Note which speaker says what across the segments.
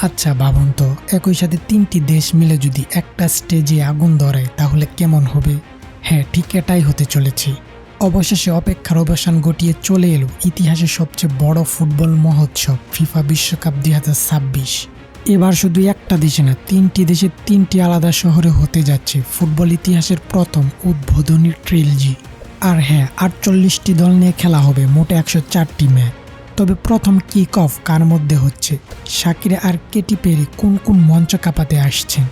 Speaker 1: আচ্ছা ভাবুন তো, একই সাথে তিনটি দেশ মিলে যদি একটা স্টেজে আগুন ধরায় তাহলে কেমন হবে? হ্যাঁ, ঠিক এটাই হতে চলেছে। অবশেষে অপেক্ষার অবসান ঘটিয়ে চলে এলো ইতিহাসের সবচেয়ে বড় ফুটবল মহোৎসব ফিফা বিশ্বকাপ 2026। এবার শুধু একটা দেশে না, তিনটি দেশে তিনটি আলাদা শহরে হতে যাচ্ছে ফুটবল ইতিহাসের প্রথম উদ্বোধনী ট্রিলজি। আর হ্যাঁ, 48টি দল নিয়ে খেলা হবে, মোটে 104টি ম্যাচ। তবে প্রথম কিক অফ কার মধ্যে হচ্ছে, শাকিরা আর কেটি পেরি কোন কোন মঞ্চ কাঁপাতে আসছেন,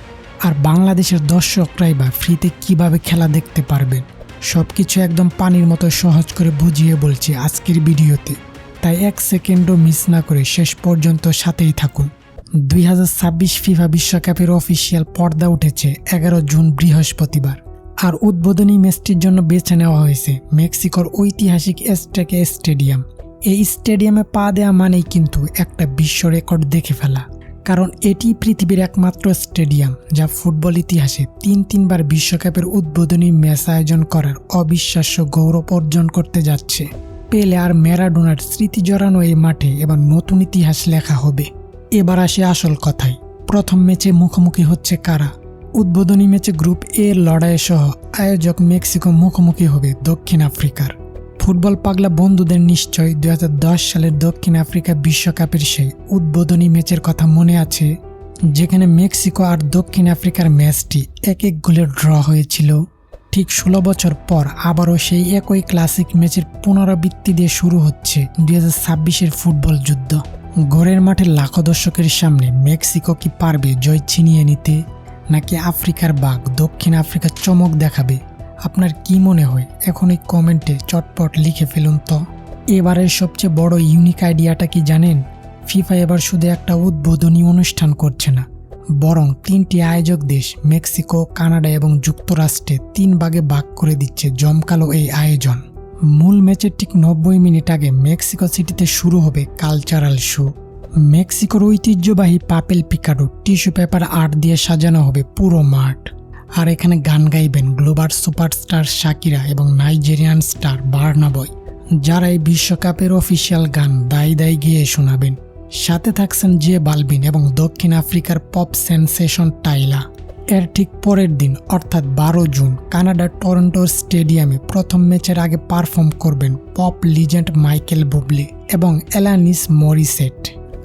Speaker 1: আর বাংলাদেশের দর্শকরাই বা ফ্রিতে কিভাবে খেলা দেখতে পারবেন, সবকিছু একদম পানির মতো সহজ করে বুঝিয়ে বলছি আজকের ভিডিওতে। তাই এক সেকেন্ডও মিস না করে শেষ পর্যন্ত সাথেই থাকুন। 2026 ফিফা বিশ্বকাপের অফিসিয়াল পর্দা উঠেছে 11 জুন বৃহস্পতিবার। আর উদ্বোধনী ম্যাচটির জন্য বেছে নেওয়া হয়েছে মেক্সিকোর ঐতিহাসিক অ্যাজটেকা স্টেডিয়াম। এই স্টেডিয়ামে পা দেওয়া মানেই কিন্তু একটা বিশ্ব রেকর্ড দেখে ফেলা, কারণ এটি পৃথিবীর একমাত্র স্টেডিয়াম যা ফুটবল ইতিহাসে তিনবার বিশ্বকাপের উদ্বোধনী ম্যাচ আয়োজন করার অবিশ্বাস্য গৌরব অর্জন করতে যাচ্ছে। পেলে আর ম্যারাডোনার স্মৃতি জড়ানো এই মাঠে এবার নতুন ইতিহাস লেখা হবে। এবার আসে আসল কথায়, প্রথম ম্যাচে মুখোমুখি হচ্ছে কারা? উদ্বোধনী ম্যাচে গ্রুপ এ লড়াই সহ আয়োজক মেক্সিকো মুখোমুখি হবে দক্ষিণ আফ্রিকার। ফুটবল পাগলা বন্ধুদের নিশ্চয় 2010 সালের দক্ষিণ আফ্রিকা বিশ্বকাপের সেই উদ্বোধনী ম্যাচের কথা মনে আছে, যেখানে মেক্সিকো আর দক্ষিণ আফ্রিকার ম্যাচটি 1-1 গোলে ড্র হয়েছিল। ঠিক 16 বছর পর আবারও সেই একই ক্লাসিক ম্যাচের পুনরাবৃত্তি দিয়ে শুরু হচ্ছে 2026-এর ফুটবল যুদ্ধ। ঘরের মাঠে লাখো দর্শকের সামনে মেক্সিকো কি পারবে জয় ছিনিয়ে নিতে, নাকি আফ্রিকার বাঘ দক্ষিণ আফ্রিকা চমক দেখাবে? আপনার কি মনে হয়? এখন এই কমেন্টে চটপট লিখে ফেলুন তো। এবারের সবচেয়ে বড় ইউনিক আইডিয়াটা কি জানেন? ফিফা এবার শুধু একটা উদ্বোধনী অনুষ্ঠান করছে না, বরং তিনটি আয়োজক দেশ মেক্সিকো, কানাডা এবং যুক্তরাষ্ট্রে 3 ভাগে ভাগ করে দিচ্ছে জমকালো এই আয়োজন। মূল ম্যাচের ঠিক 90 মিনিট আগে মেক্সিকো সিটিতে শুরু হবে কালচারাল শো। মেক্সিকোর ঐতিহ্যবাহী পাপেল পিকাডো টিস্যু পেপার আর্ট দিয়ে সাজানো হবে পুরো মাঠ। আর এখানে গান গাইবেন গ্লোবাল সুপারস্টার শাকিরা এবং নাইজেরিয়ান স্টার বার্না বয়, যারা এই বিশ্বকাপের অফিসিয়াল গান দায়ী গেয়ে শোনাবেন। সাথে থাকছেন জে বালবিন এবং দক্ষিণ আফ্রিকার পপ সেন্সেশন টাইলা। এর ঠিক পরের দিন অর্থাৎ 12 জুন কানাডার টরন্টোর স্টেডিয়ামে প্রথম ম্যাচের আগে পারফর্ম করবেন পপ লিজেন্ড মাইকেল বুবলে এবং এলানিস মরিসেট।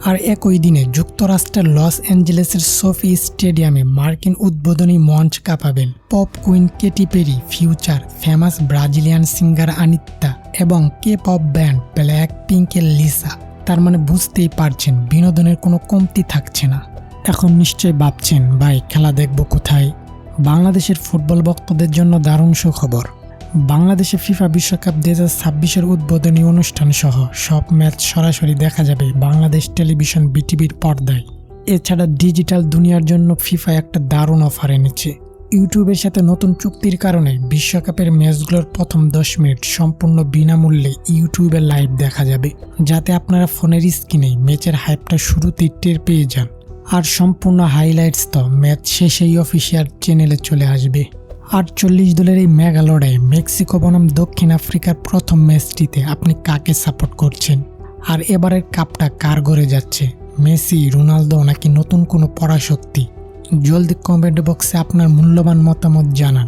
Speaker 1: আর একই দিনে যুক্তরাষ্ট্রের লস অ্যাঞ্জেলেসের সোফি স্টেডিয়ামে মার্কিন উদ্বোধনী মঞ্চ কাঁপাবেন pop queen Katy Perry, future, famous Brazilian singer Anitta এবং কে পপ ব্যান্ড ব্ল্যাক পিঙ্কের লিসা। তার মানে বুঝতেই পারছেন বিনোদনের কোনো কমতি থাকছে না। এখন নিশ্চয় ভাবছেন, ভাই খেলা দেখব কোথায়? বাংলাদেশের ফুটবল ভক্তদের জন্য দারুণ সুখবর। বাংলাদেশে ফিফা বিশ্বকাপ 2026-এর উদ্বোধনী অনুষ্ঠান সহ সব ম্যাচ সরাসরি দেখা যাবে বাংলাদেশ টেলিভিশন বিটিভির পর্দায়। এছাড়া ডিজিটাল দুনিয়ার জন্য ফিফা একটা দারুণ অফার এনেছে। ইউটিউবের সাথে নতুন চুক্তির কারণে বিশ্বকাপের ম্যাচগুলোর প্রথম 10 মিনিট সম্পূর্ণ বিনামূল্যে ইউটিউবে লাইভ দেখা যাবে, যাতে আপনারা ফোনের স্ক্রিনেই ম্যাচের হাইপটা শুরুতেই টের পেয়ে যান। আর সম্পূর্ণ হাইলাইটস তো ম্যাচ শেষেই অফিসিয়াল চ্যানেলে চলে আসবে। 48 দলের এই মেগা লড়াইয়ে মেক্সিকো বনাম দক্ষিণ আফ্রিকার প্রথম ম্যাচটিতে আপনি কাকে সাপোর্ট করছেন? আর এবারের কাপটা কার ঘরে যাচ্ছে, মেসি, রোনালদো নাকি নতুন কোনো পরাশক্তি? জলদি কমেন্ট বক্সে আপনার মূল্যবান মতামত জানান।